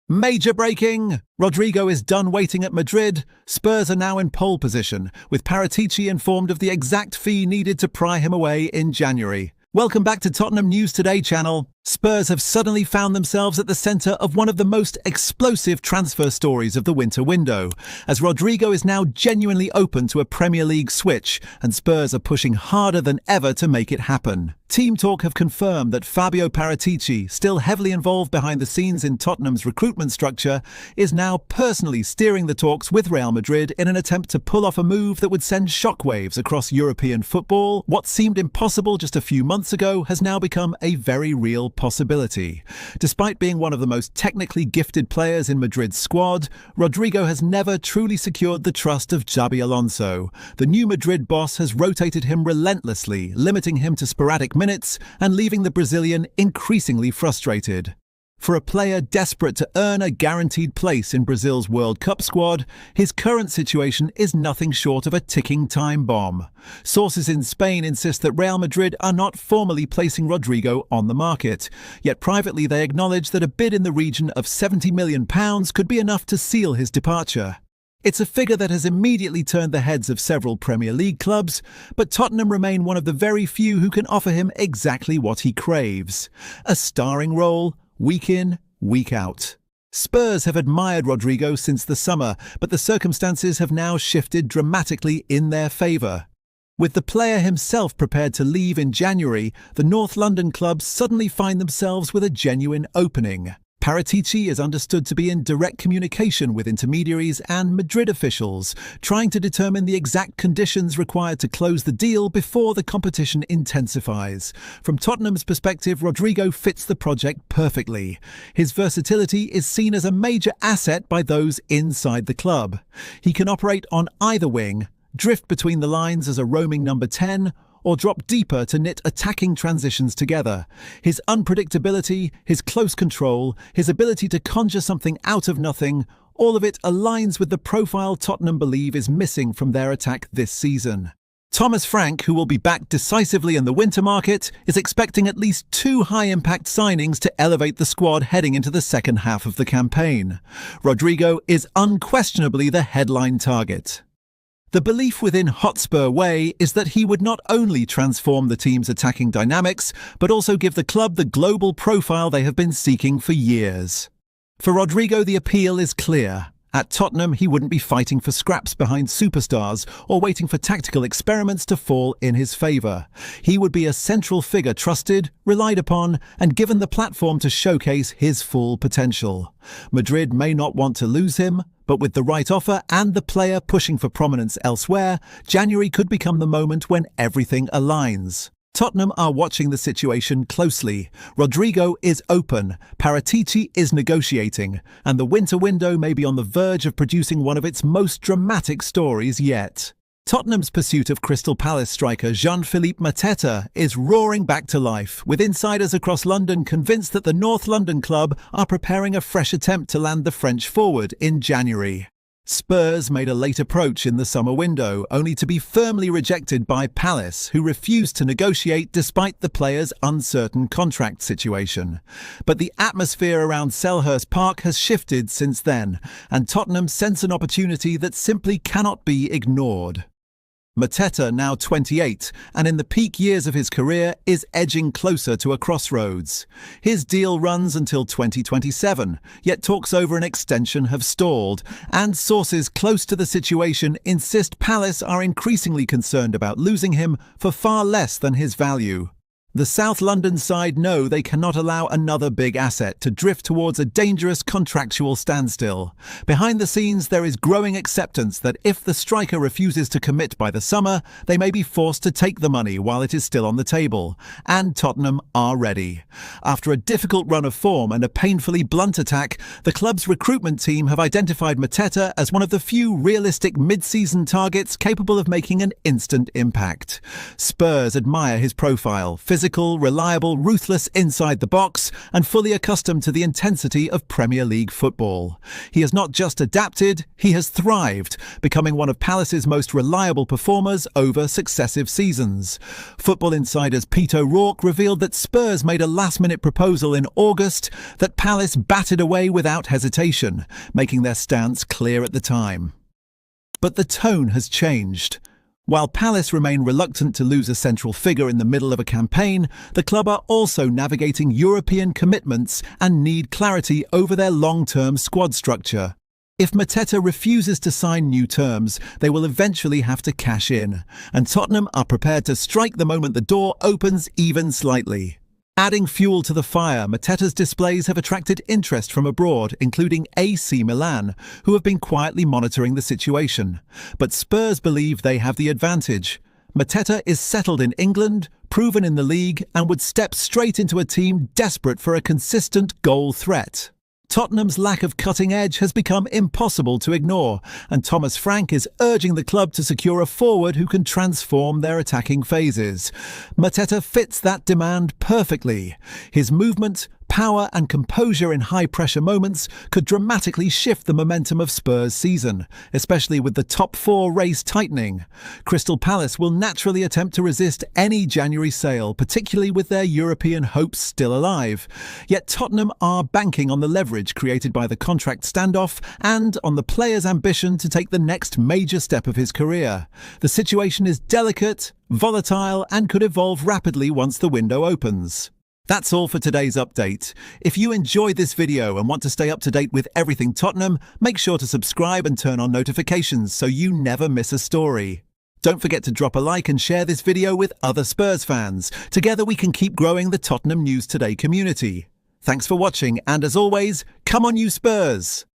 Major breaking! Rodrygo is done waiting at Madrid. Spurs are now in pole position, with Paratici informed of the exact fee needed to pry him away in January. Welcome back to Tottenham News Today channel. Spurs have suddenly found themselves at the centre of one of the most explosive transfer stories of the winter window, as Rodrygo is now genuinely open to a Premier League switch, and Spurs are pushing harder than ever to make it happen. TEAMtalk have confirmed that Fabio Paratici, still heavily involved behind the scenes in Tottenham's recruitment structure, is now personally steering the talks with Real Madrid in an attempt to pull off a move that would send shockwaves across European football. What seemed impossible just a few months ago has now become a very real possibility. Despite being one of the most technically gifted players in Madrid's squad, Rodrygo has never truly secured the trust of Xabi Alonso. The new Madrid boss has rotated him relentlessly, limiting him to sporadic minutes and leaving the Brazilian increasingly frustrated. For a player desperate to earn a guaranteed place in Brazil's World Cup squad, his current situation is nothing short of a ticking time bomb. Sources in Spain insist that Real Madrid are not formally placing Rodrygo on the market, yet privately they acknowledge that a bid in the region of £70 million could be enough to seal his departure. It's a figure that has immediately turned the heads of several Premier League clubs, but Tottenham remain one of the very few who can offer him exactly what he craves: a starring role, week in, week out. Spurs have admired Rodrygo since the summer, but the circumstances have now shifted dramatically in their favour. With the player himself prepared to leave in January, the North London clubs suddenly find themselves with a genuine opening. Paratici is understood to be in direct communication with intermediaries and Madrid officials, trying to determine the exact conditions required to close the deal before the competition intensifies. From Tottenham's perspective, Rodrygo fits the project perfectly. His versatility is seen as a major asset by those inside the club. He can operate on either wing, drift between the lines as a roaming number 10, or drop deeper to knit attacking transitions together. His unpredictability, his close control, his ability to conjure something out of nothing, all of it aligns with the profile Tottenham believe is missing from their attack this season. Thomas Frank, who will be back decisively in the winter market, is expecting at least 2 high-impact signings to elevate the squad heading into the second half of the campaign. Rodrygo is unquestionably the headline target. The belief within Hotspur Way is that he would not only transform the team's attacking dynamics, but also give the club the global profile they have been seeking for years. For Rodrygo, the appeal is clear. At Tottenham, he wouldn't be fighting for scraps behind superstars or waiting for tactical experiments to fall in his favour. He would be a central figure trusted, relied upon, and given the platform to showcase his full potential. Madrid may not want to lose him, but with the right offer and the player pushing for prominence elsewhere, January could become the moment when everything aligns. Tottenham are watching the situation closely. Rodrygo is open, Paratici is negotiating, and the winter window may be on the verge of producing one of its most dramatic stories yet. Tottenham's pursuit of Crystal Palace striker Jean-Philippe Mateta is roaring back to life, with insiders across London convinced that the North London club are preparing a fresh attempt to land the French forward in January. Spurs made a late approach in the summer window, only to be firmly rejected by Palace, who refused to negotiate despite the player's uncertain contract situation. But the atmosphere around Selhurst Park has shifted since then, and Tottenham sense an opportunity that simply cannot be ignored. Mateta, now 28, and in the peak years of his career, is edging closer to a crossroads. His deal runs until 2027, yet talks over an extension have stalled, and sources close to the situation insist Palace are increasingly concerned about losing him for far less than his value. The South London side know they cannot allow another big asset to drift towards a dangerous contractual standstill. Behind the scenes, there is growing acceptance that if the striker refuses to commit by the summer, they may be forced to take the money while it is still on the table. And Tottenham are ready. After a difficult run of form and a painfully blunt attack, the club's recruitment team have identified Mateta as one of the few realistic mid-season targets capable of making an instant impact. Spurs admire his profile, physical physical, reliable, ruthless inside the box, and fully accustomed to the intensity of Premier League football. He has not just adapted, he has thrived, becoming one of Palace's most reliable performers over successive seasons. Football Insider's Pete O'Rourke revealed that Spurs made a last-minute proposal in August that Palace batted away without hesitation, making their stance clear at the time. But the tone has changed. While Palace remain reluctant to lose a central figure in the middle of a campaign, the club are also navigating European commitments and need clarity over their long-term squad structure. If Mateta refuses to sign new terms, they will eventually have to cash in, and Tottenham are prepared to strike the moment the door opens even slightly. Adding fuel to the fire, Mateta's displays have attracted interest from abroad, including AC Milan, who have been quietly monitoring the situation. But Spurs believe they have the advantage. Mateta is settled in England, proven in the league, and would step straight into a team desperate for a consistent goal threat. Tottenham's lack of cutting edge has become impossible to ignore, and Thomas Frank is urging the club to secure a forward who can transform their attacking phases. Mateta fits that demand perfectly. His movement, power and composure in high-pressure moments could dramatically shift the momentum of Spurs' season, especially with the top four race tightening. Crystal Palace will naturally attempt to resist any January sale, particularly with their European hopes still alive. Yet Tottenham are banking on the leverage created by the contract standoff and on the player's ambition to take the next major step of his career. The situation is delicate, volatile, and could evolve rapidly once the window opens. That's all for today's update. If you enjoyed this video and want to stay up to date with everything Tottenham, make sure to subscribe and turn on notifications so you never miss a story. Don't forget to drop a like and share this video with other Spurs fans. Together we can keep growing the Tottenham News Today community. Thanks for watching, and as always, come on you Spurs!